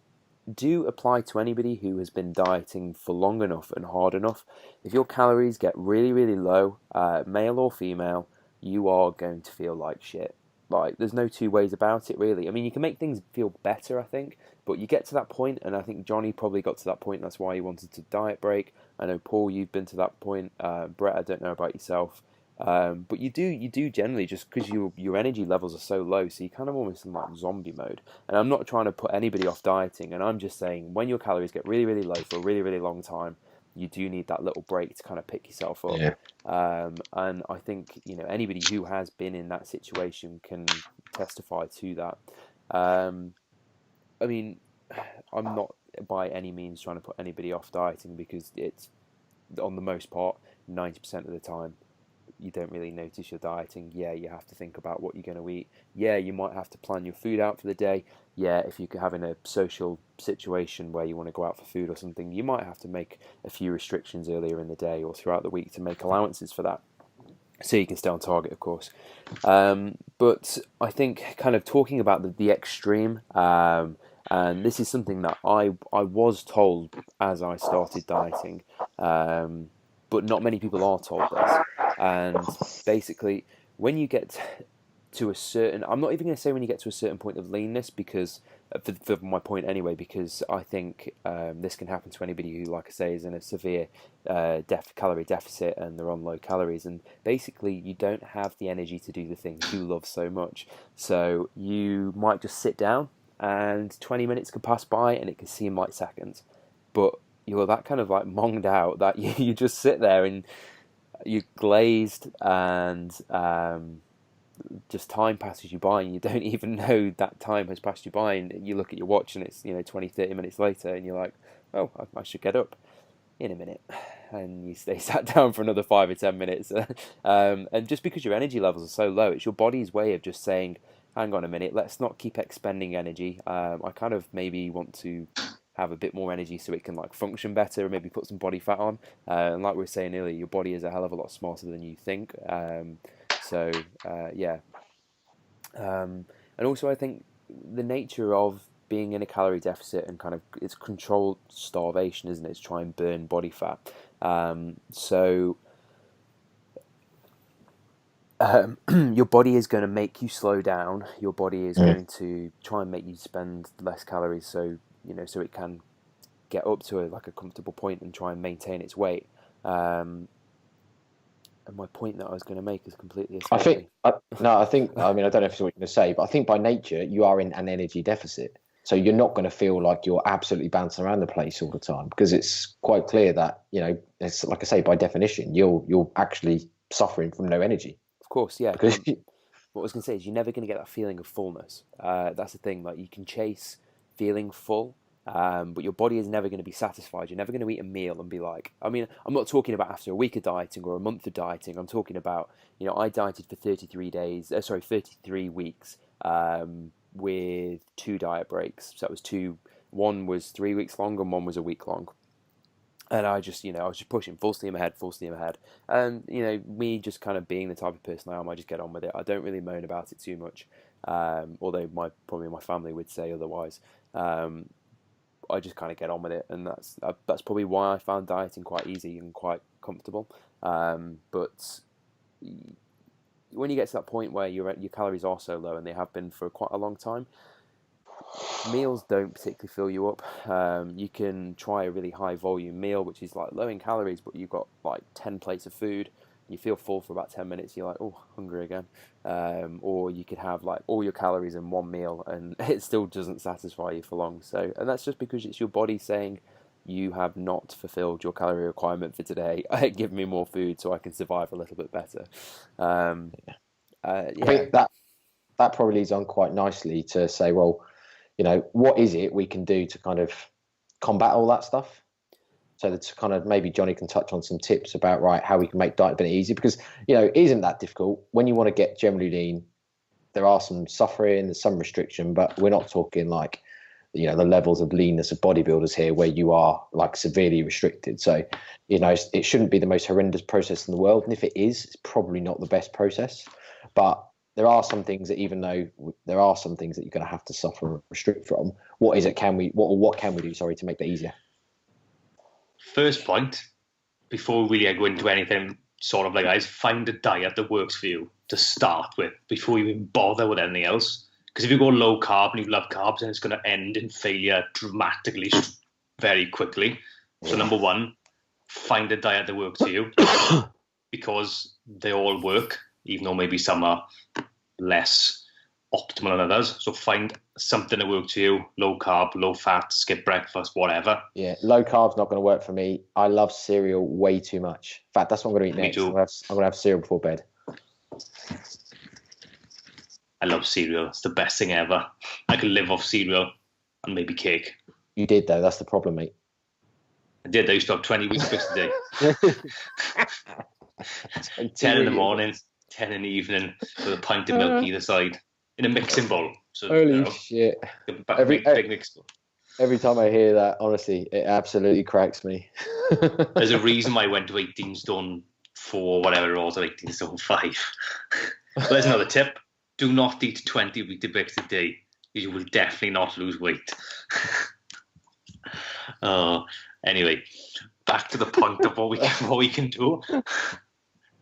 do apply to anybody who has been dieting for long enough and hard enough. If your calories get really, really low, male or female, you are going to feel like shit. Like, there's no two ways about it, really. I mean, you can make things feel better, I think, but you get to that point, and I think Jonny probably got to that point. That's why he wanted to diet break. I know, Paul, you've been to that point. Brett, I don't know about yourself. But you do generally, just because your energy levels are so low, so you're kind of almost in like zombie mode. And I'm not trying to put anybody off dieting, and I'm just saying when your calories get really, really low for a really, really long time, you do need that little break to kind of pick yourself up. Yeah. And I think, you know, anybody who has been in that situation can testify to that. I mean, I'm not by any means trying to put anybody off dieting, because it's, on the most part, 90% of the time, you don't really notice you're dieting. Yeah, you have to think about what you're going to eat. Yeah, you might have to plan your food out for the day. Yeah, if you're having a social situation where you want to go out for food or something, you might have to make a few restrictions earlier in the day or throughout the week to make allowances for that, so you can stay on target, of course. But I think kind of talking about the extreme, and this is something that I was told as I started dieting, but not many people are told this. And basically, when you get to a certain, I'm not even going to say when you get to a certain point of leanness, because for my point anyway, because I think this can happen to anybody who, like I say, is in a severe calorie deficit and they're on low calories, and basically you don't have the energy to do the things you love so much. So you might just sit down and 20 minutes could pass by and it can seem like seconds, but you're that kind of like monged out that you just sit there and you're glazed, and just time passes you by and you don't even know that time has passed you by, and you look at your watch and it's 20-30 minutes later and you're like, oh, I should get up in a minute, and you stay sat down for another 5 or 10 minutes. And just because your energy levels are so low, it's your body's way of just saying, hang on a minute, let's not keep expending energy. I kind of maybe want to have a bit more energy so it can like function better, and maybe put some body fat on. And like we were saying earlier, your body is a hell of a lot smarter than you think. Yeah. And also I think the nature of being in a calorie deficit and kind of, it's controlled starvation, isn't it? It's try and burn body fat. Your body is going to make you slow down. Your body is going to try and make you spend less calories, so so it can get up to a comfortable point and try and maintain its weight. And my point that I was going to make is completely escaped me. I mean, I don't know if it's what you're going to say, but I think by nature you are in an energy deficit, so you're not going to feel like you're absolutely bouncing around the place all the time, because it's quite clear that it's like I say, by definition you're actually suffering from no energy. Of course, yeah. Because what I was going to say is, you're never going to get that feeling of fullness. That's the thing. Like, you can chase feeling full, but your body is never going to be satisfied. You're never going to eat a meal and be like, I mean, I'm not talking about after a week of dieting or a month of dieting. I'm talking about, I dieted for 33 weeks, with 2 diet breaks. So that was one was 3 weeks long and one was a week long. And I just, I was just pushing full steam ahead. And, me just kind of being the type of person I am, I just get on with it. I don't really moan about it too much. Although probably my family would say otherwise. I just kind of get on with it. And that's probably why I found dieting quite easy and quite comfortable. But when you get to that point where your calories are so low, and they have been for quite a long time, meals don't particularly fill you up. You can try a really high volume meal, which is like low in calories, but you've got like 10 plates of food. You feel full for about 10 minutes. You're like, oh, hungry again. Or you could have like all your calories in one meal, and it still doesn't satisfy you for long. And that's just because it's your body saying, you have not fulfilled your calorie requirement for today. Give me more food so I can survive a little bit better. I think that probably leads on quite nicely to say, well, what is it we can do to kind of combat all that stuff? So that's kind of, maybe Jonny can touch on some tips about, right, how we can make diet a bit easier, because, it isn't that difficult. When you want to get generally lean, there are some suffering, there's some restriction, but we're not talking like, the levels of leanness of bodybuilders here where you are like severely restricted. So, it shouldn't be the most horrendous process in the world. And if it is, it's probably not the best process. But there are some things that, even though there are some things that you're going to have to suffer and restrict from, what can we do, to make that easier? First point, before we really go into anything sort of like guys, find a diet that works for you to start with before you even bother with anything else. Because if you go low carb and you love carbs, then it's going to end in failure dramatically, very quickly. So number one, find a diet that works for you, because they all work, even though maybe some are less optimal than others. So find something that works for you: low carb, low fat, skip breakfast, whatever. Yeah, low carb's not going to work for me. I love cereal way too much. In fact, that's what I'm going to eat next. I'm going to have cereal before bed. I love cereal. It's the best thing ever. I could live off cereal and maybe cake. You did, though. That's the problem, mate. I did. I used to have 20 wheat bix a day. 10 in the morning, 10 in the evening, with a pint of milk either side, in a mixing bowl. So, holy shit. Big mix bowl. Every time I hear that, honestly, it absolutely cracks me. There's a reason why I went to 18 stone 4, whatever it was, or 18 stone 5. But there's another tip. Do not eat 20 Weetabix a day. You will definitely not lose weight. Anyway, back to the point of what we can do.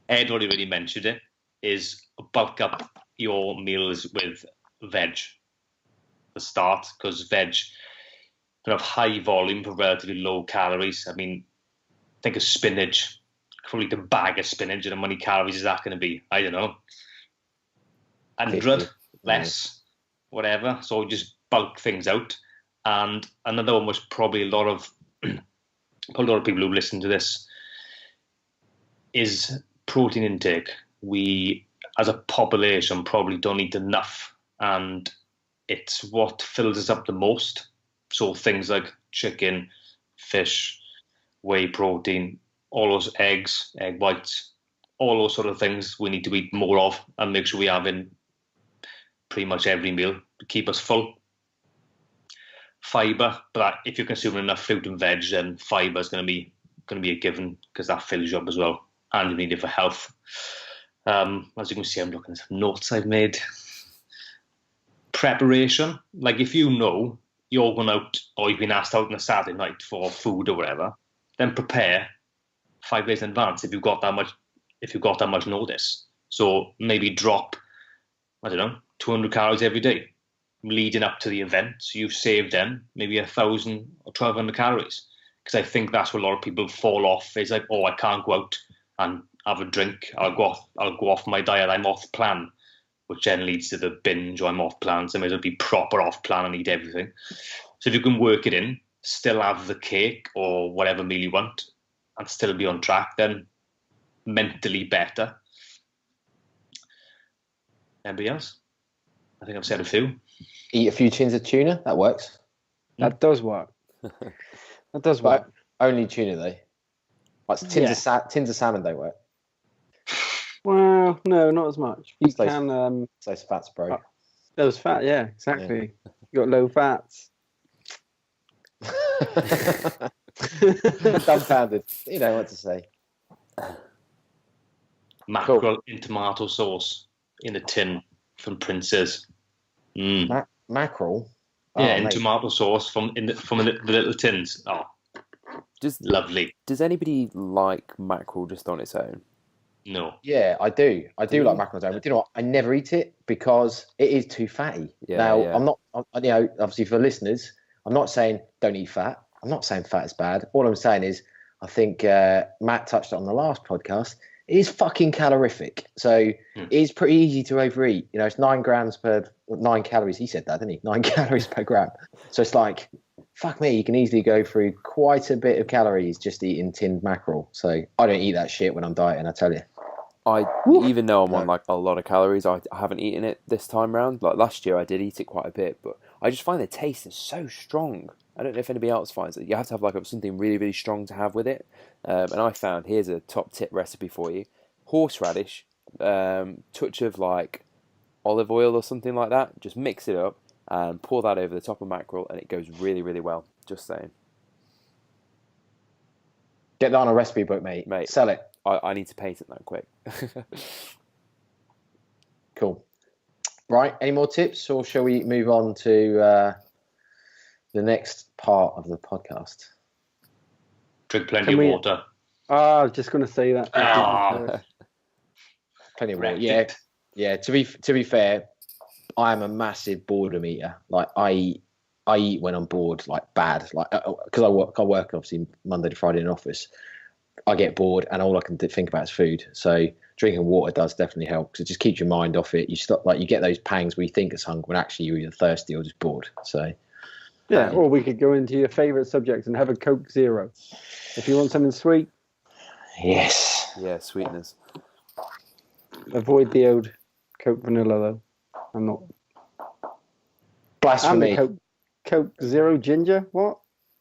Ed already mentioned it, is bulk up your meals with veg to start, because veg can have high volume for relatively low calories. I mean, think of spinach. Probably the bag of spinach, and how many calories is that going to be? I don't know. 100, less, whatever. So just bulk things out. And another one was probably a lot of people who listen to this is protein intake. We, as a population, probably don't eat enough, and it's what fills us up the most. So things like chicken, fish, whey protein, all those eggs, egg whites, all those sort of things we need to eat more of and make sure we have in pretty much every meal to keep us full. Fiber, but if you're consuming enough fruit and veg, then fiber is going to be a given, because that fills you up as well, and you need it for health. As you can see, I'm looking at some notes I've made. Preparation, like if you know you're going out, or you've been asked out on a Saturday night for food or whatever, then prepare 5 days in advance if you've got that much notice. So maybe drop, 200 calories every day leading up to the event. So you've saved then maybe 1,000 or 1,200 calories. Because I think that's where a lot of people fall off. It's like, I can't go out and have a drink. I'll go off my diet. I'm off plan, which then leads to the binge, or I'm off plan. So I may as well be proper off plan and eat everything. So if you can work it in, still have the cake or whatever meal you want, and still be on track, then mentally better. Anybody else? I think I've said a few. Eat a few tins of tuna. That works. That does work. That does work. But only tuna, though. Like tins of salmon don't work. Well, no, not as much. You can. Those fats, bro. Those fat, yeah, exactly. Yeah. You got low fats. Dumbfounded. You know what to say. Mackerel in tomato sauce in a tin from Prince's. Mackerel? Yeah, Oh, in mate. tomato sauce from the little tins. Oh, lovely. Does anybody like mackerel just on its own? No. Yeah, I do. I do like you? mackerel on its own, but do you know what? I never eat it because it is too fatty. Yeah. I'm not, obviously for listeners, I'm not saying don't eat fat. I'm not saying fat is bad. All I'm saying is, I think Matt touched on the last podcast. It is fucking calorific. So it is pretty easy to overeat. You know, it's 9 calories. He said that, didn't he? 9 calories per gram. So it's like, fuck me, you can easily go through quite a bit of calories just eating tinned mackerel. So I don't eat that shit when I'm dieting, I tell you. Even though I'm on like a lot of calories, I haven't eaten it this time round. Like last year, I did eat it quite a bit, but I just find the taste is so strong. I don't know if anybody else finds it. You have to have like something really, really strong to have with it. And I found, here's a top tip recipe for you: horseradish, touch of like olive oil or something like that. Just mix it up and pour that over the top of mackerel, and it goes really, really well. Just saying. Get that on a recipe book, mate. Sell it. I need to patent that quick. Cool. Right, any more tips, or shall we move on to the next part of the podcast? Drink plenty of water. I was just going to say that. Plenty of water. Yeah. To be fair, I am a massive boredom eater. Like I eat when I'm bored, like bad. Like because I work obviously Monday to Friday in an office. I get bored, and all I can think about is food. So drinking water does definitely help because it just keeps your mind off it. You stop, like you get those pangs where you think it's hunger when actually you're either thirsty or just bored. So yeah, or we could go into your favourite subjects and have a Coke Zero. If you want something sweet. Yes. Yeah, sweetness. Avoid the old Coke Vanilla though. I'm not. Blasphemy. And the Coke Zero Ginger. What?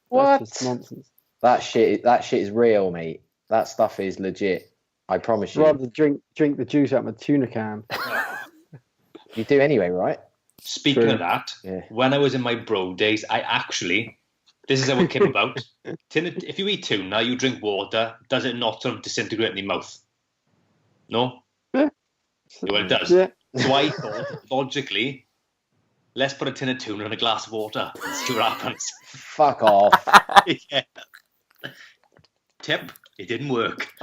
What? That's just nonsense. That shit is real, mate. That stuff is legit. I promise you. Rather drink the juice out of a tuna can. You do anyway, right? Speaking of that, when I was in my bro days, I actually, this is how it came about. If you eat tuna, you drink water, does it not sort of disintegrate in your mouth? No? Yeah. Well, it does. Yeah. So I thought, logically, let's put a tin of tuna in a glass of water and see what happens. Fuck off. Yeah. Tip, it didn't work.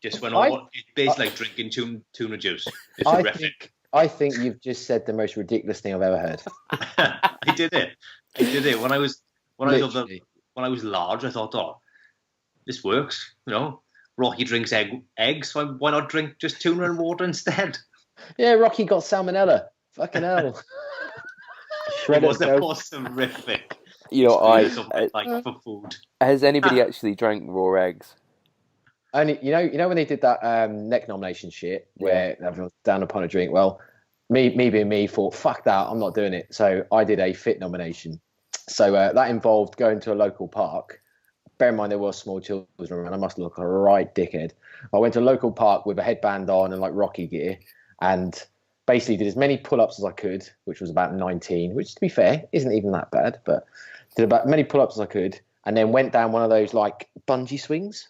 Just went on. It's basically like drinking tuna juice. It's horrific. I think you've just said the most ridiculous thing I've ever heard. I did it. When I was large, I thought, oh, this works. You know, Rocky drinks eggs. So why not drink just tuna and water instead? Yeah, Rocky got salmonella. Fucking hell. It was horrific. You know, I like for food. Has anybody actually drank raw eggs? Only you know when they did that neck nomination shit where everyone's down upon a drink. Well, me being me thought, fuck that, I'm not doing it. So I did a fit nomination. So that involved going to a local park. Bear in mind there were small children around. I must look a right dickhead. I went to a local park with a headband on and like Rocky gear, and basically did as many pull-ups as I could, which was about 19, which to be fair isn't even that bad, but did about many pull-ups as I could, and then went down one of those like bungee swings.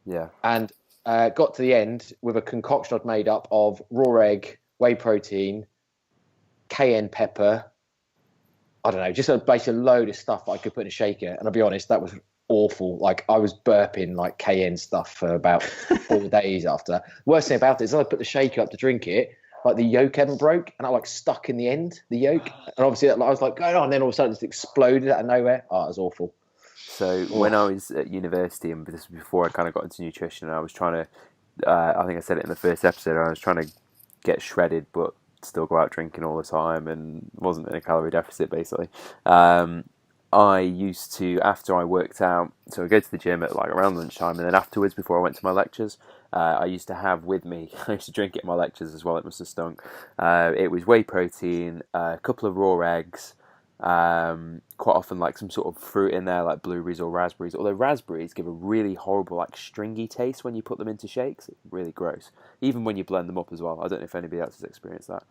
Yeah. And got to the end with a concoction I'd made up of raw egg, whey protein, cayenne pepper. I don't know, just basically a load of stuff that I could put in a shaker. And I'll be honest, that was awful. Like I was burping like cayenne stuff for about 4 days after. Worst thing about it is I put the shaker up to drink it, like the yolk hadn't broke, and I like stuck in the end, the yolk. And obviously I was like, going on, and then all of a sudden it just exploded out of nowhere. Oh, it was awful. So when I was at university, and this was before I kind of got into nutrition, I was trying to, I think I said it in the first episode, I was trying to get shredded, but still go out drinking all the time and wasn't in a calorie deficit, basically. I used to, after I worked out, so I go to the gym at like around lunchtime, and then afterwards, before I went to my lectures, I used to have with me, I used to drink it in my lectures as well, it must have stunk. It was whey protein, a couple of raw eggs, quite often like some sort of fruit in there, like blueberries or raspberries, although raspberries give a really horrible like stringy taste when you put them into shakes. It's really gross, even when you blend them up as well. I don't know if anybody else has experienced that.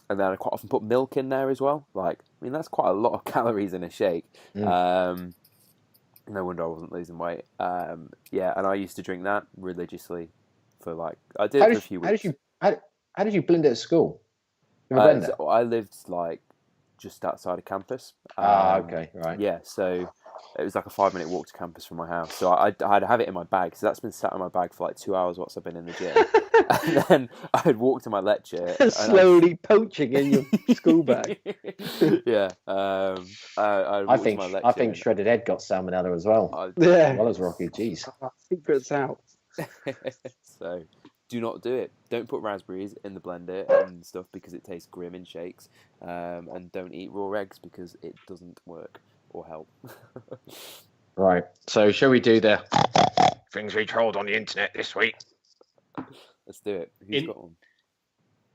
And then I quite often put milk in there as well. Like, I mean, that's quite a lot of calories in a shake. No wonder I wasn't losing weight. Yeah, and I used to drink that religiously for like I did it for a few weeks. How did you blend it at school? You have a blender? So I lived like just outside of campus. Okay, right. Yeah, so it was like a 5-minute walk to campus from my house. So I'd have it in my bag. So that's been sat in my bag for like 2 hours whilst I've been in the gym. And then I'd walk to my lecture. Slowly poaching in your school bag. Yeah. I think Shredded Ed got salmonella as well. Yeah. As well as Rocky. Jeez. Secrets out. So do not do it. Don't put raspberries in the blender and stuff because it tastes grim in shakes. And don't eat raw eggs because it doesn't work or help. Right. So shall we do the things we trolled on the internet this week? Let's do it. Who's got one?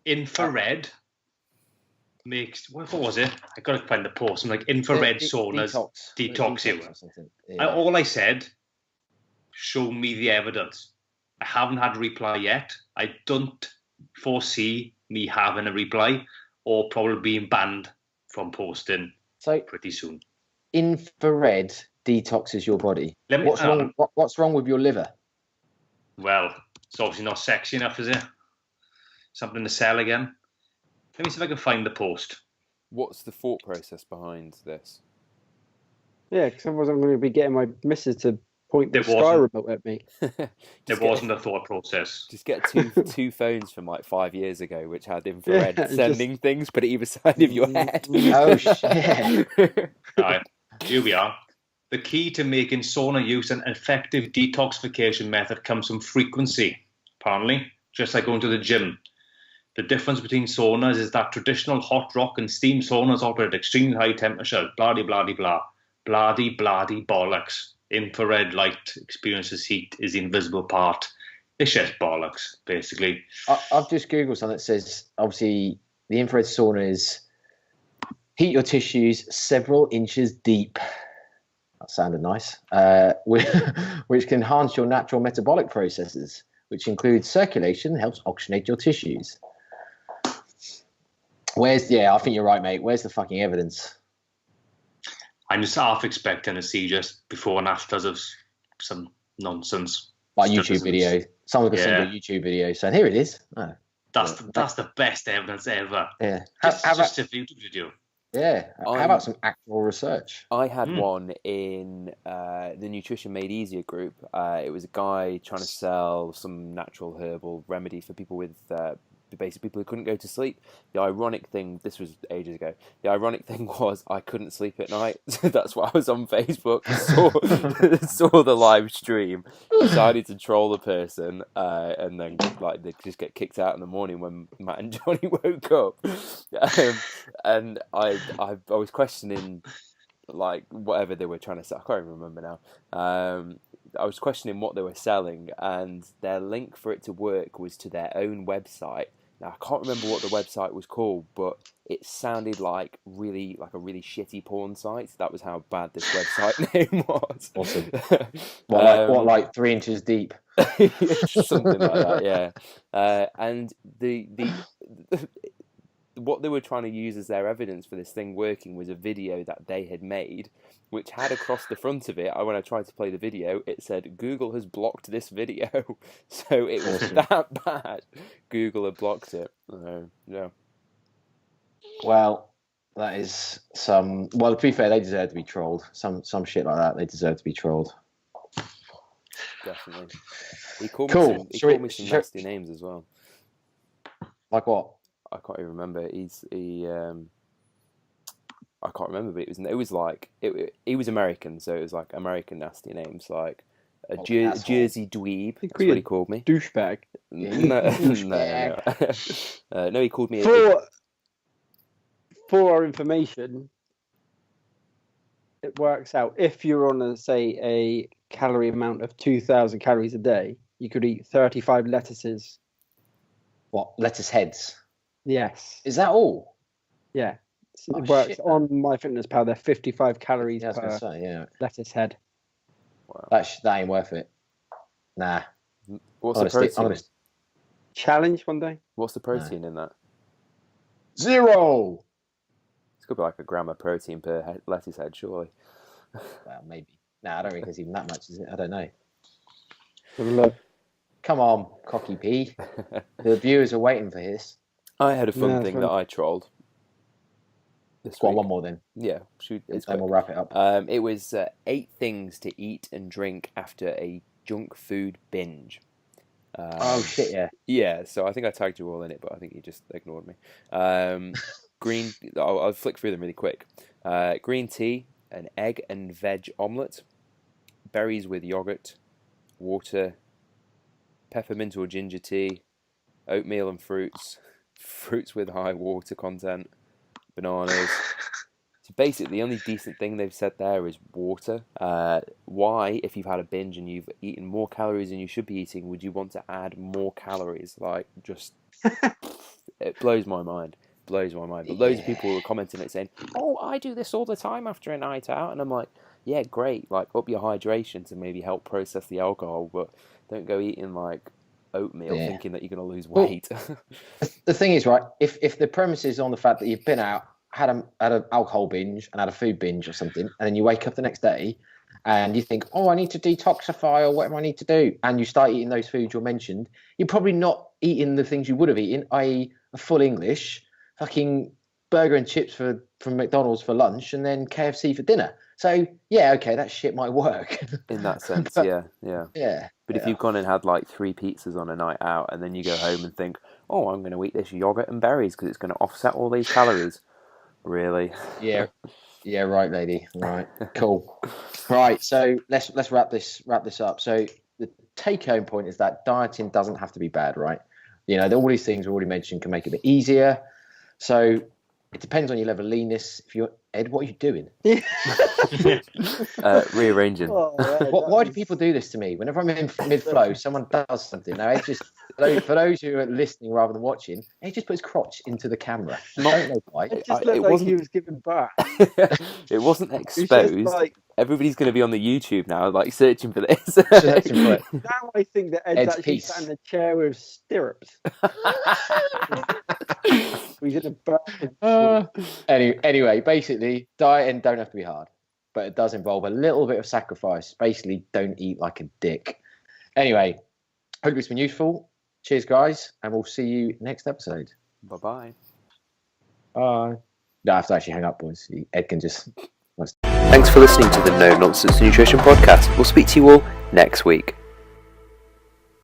Infrared makes what was it? I gotta find the post. I'm like infrared saunas detox you. Yeah. All I said, show me the evidence. I haven't had a reply yet. I don't foresee me having a reply or probably being banned from posting pretty soon. Infrared detoxes your body. What's wrong with your liver? Well, it's obviously not sexy enough, is it? Something to sell again. Let me see if I can find the post. What's the thought process behind this? Yeah, because otherwise I'm going to be getting my missus to point the Sky remote at me. There wasn't a thought process. Just get two phones from like 5 years ago which had infrared sending things, put it either side of your head. Oh, shit. Right, here we are. The key to making sauna use an effective detoxification method comes from frequency, apparently, just like going to the gym. The difference between saunas is that traditional hot rock and steam saunas operate at extremely high temperatures. Blah-de-blah-de-blah. Blah-de-blah-de bollocks. Infrared light experiences heat is the invisible part. It's just bollocks, basically. I've just Googled something that says, obviously, the infrared sauna is heat your tissues several inches deep. That sounded nice. Which can enhance your natural metabolic processes, which includes circulation, helps oxygenate your tissues. I think you're right, mate. Where's the fucking evidence? I'm just half expecting to see just before and afters of some nonsense. Like YouTube video. Someone could send a YouTube video saying, here it is. Oh, that's the best evidence ever. Yeah. Just a YouTube video. Yeah. How about some actual research? I had one in the Nutrition Made Easier group. It was a guy trying to sell some natural herbal remedy for people with basically people who couldn't go to sleep. The ironic thing, this was ages ago, the ironic thing was I couldn't sleep at night. So that's why I was on Facebook, saw the live stream, decided to troll the person, and then like they just get kicked out in the morning when Matt and Jonny woke up. And I was questioning like whatever they were trying to sell. I can't even remember now. I was questioning what they were selling, and their link for it to work was to their own website. Now I can't remember what the website was called, but it sounded like a really shitty porn site. That was how bad this website name was. Awesome. What, like 3 inches deep? Something like that, yeah. And the what they were trying to use as their evidence for this thing working was a video that they had made, which had across the front of it, when I tried to play the video, it said, Google has blocked this video. So it was that bad. Google had blocked it. Yeah. Well, that is some... Well, to be fair, they deserve to be trolled. Some shit like that, they deserve to be trolled. Definitely. He called me some nasty names as well. Like what? I can't even remember. I can't remember, but it was like he was American, so it was like American nasty names, like a Jersey dweeb. That's what he called me. Douchebag. No, he called me. For our information, it works out if you're on a calorie amount of 2,000 calories a day, you could eat 35 lettuces. What, lettuce heads? Yes. Is that all? Yeah. It works on MyFitnessPal. They're 55 calories per lettuce head. Wow. That ain't worth it. Nah. What's the protein? Challenge one day. What's the protein in that? 0. It's got to be like a gram of protein per lettuce head, surely. Well, maybe. No, I don't think it's even that much, is it? I don't know. Have a look. Come on, Cocky P. The viewers are waiting for this. I had a fun Yeah, thing fun. that I trolled this Go on, week. one more then. Yeah, shoot, it's Then quick. we'll wrap it up. It was 8 things to eat and drink after a junk food binge. Oh shit, yeah. Yeah, so I think I tagged you all in it, but I think you just ignored me. Green. I'll flick through them really quick. Green tea, an egg and veg omelette, berries with yogurt, water, peppermint or ginger tea, oatmeal and fruits, fruits with high water content, bananas. So basically, the only decent thing they've said there is water. Why, if you've had a binge and you've eaten more calories than you should be eating, would you want to add more calories? Like, just it blows my mind. Blows my mind. But loads of people were commenting it saying, "Oh, I do this all the time after a night out," and I'm like, "Yeah, great. Like, up your hydration to maybe help process the alcohol, but don't go eating like oatmeal thinking that you're going to lose weight." The thing is, right? If the premise is on the fact that you've been out, had an alcohol binge and had a food binge or something, and then you wake up the next day and you think, "Oh, I need to detoxify or whatever I need to do," and you start eating those foods you mentioned, you're probably not eating the things you would have eaten, i.e., a full English, fucking burger and chips from McDonald's for lunch, and then KFC for dinner. So yeah, okay, that shit might work In that sense, But- yeah. But if you've gone and had like 3 pizzas on a night out, and then you go home and think, "Oh, I'm going to eat this yogurt and berries because it's going to offset all these calories," really? Yeah, right, lady. Right, cool. Right, so let's wrap this up. So the take-home point is that dieting doesn't have to be bad, right? You know, all these things we already mentioned can make it a bit easier. So it depends on your level of leanness. If you're Ed, what are you doing? Rearranging. Why do people do this to me? Whenever I'm in mid-flow, someone does something. Now, Ed just, for those who are listening rather than watching, Ed just put his crotch into the camera. I don't know why. It just looked like he was giving back. It wasn't It's exposed. just like, Everybody's going to be on the YouTube now, like searching for this. Searching for it. now I think that Ed's Ed's actually piece. sat in a chair with stirrups. He's in a Anyway, basically, dieting don't have to be hard, but it does involve a little bit of sacrifice. Basically, don't eat like a dick. Anyway, hope it's been useful. Cheers, guys, and we'll see you next episode. Bye-bye. Bye. No, I have to actually hang up, boys. Ed can just... Thanks for listening to the No Nonsense Nutrition Podcast. We'll speak to you all next week.